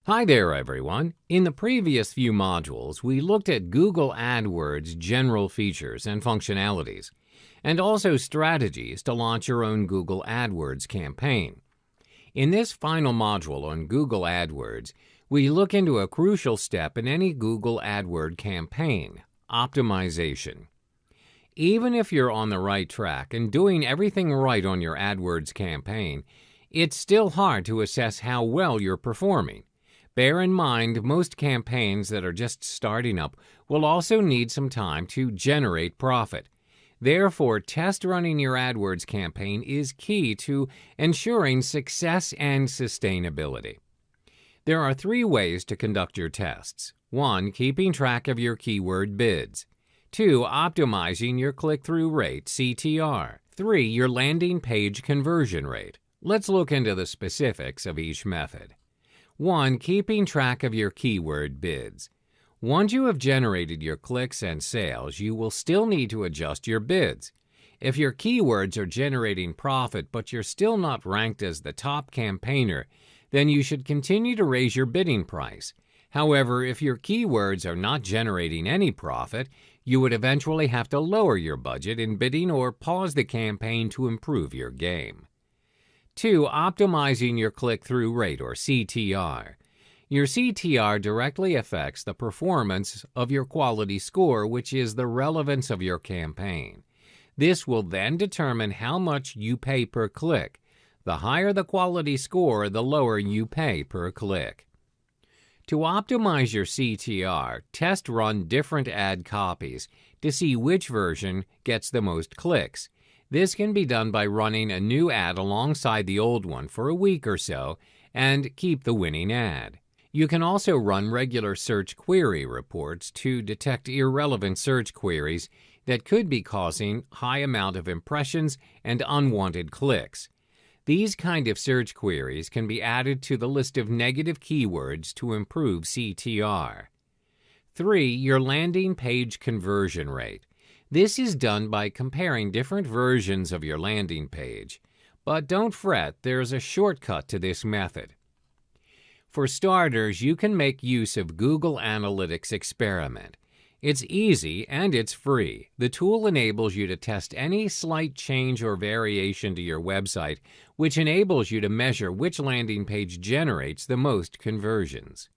Hi there, everyone. In the previous few modules, we looked at Google AdWords' general features and functionalities, and also strategies to launch your own Google AdWords campaign. In this final module on Google AdWords, we look into a crucial step in any Google AdWords campaign: optimization. Even if you're on the right track and doing everything right on your AdWords campaign, it's still hard to assess how well you're performing. Bear in mind, most campaigns that are just starting up will also need some time to generate profit. Therefore, test running your AdWords campaign is key to ensuring success and sustainability. There are 3 ways to conduct your tests. 1. Keeping track of your keyword bids. 2. Optimizing your click-through rate, CTR. 3. Your landing page conversion rate. Let's look into the specifics of each method. 1. Keeping track of your keyword bids. Once you have generated your clicks and sales, you will still need to adjust your bids. If your keywords are generating profit but you're still not ranked as the top campaigner, then you should continue to raise your bidding price. However, if your keywords are not generating any profit, you would eventually have to lower your budget in bidding or pause the campaign to improve your game. 2. Optimizing your click-through rate, or CTR. Your CTR directly affects the performance of your quality score, which is the relevance of your campaign. This will then determine how much you pay per click. The higher the quality score, the lower you pay per click. To optimize your CTR, test run different ad copies to see which version gets the most clicks. This can be done by running a new ad alongside the old one for a week or so and keep the winning ad. You can also run regular search query reports to detect irrelevant search queries that could be causing high amount of impressions and unwanted clicks. These kind of search queries can be added to the list of negative keywords to improve CTR. 3. Your landing page conversion rate. This is done by comparing different versions of your landing page. But don't fret, there's a shortcut to this method. For starters, you can make use of Google Analytics Experiment. It's easy and it's free. The tool enables you to test any slight change or variation to your website, which enables you to measure which landing page generates the most conversions.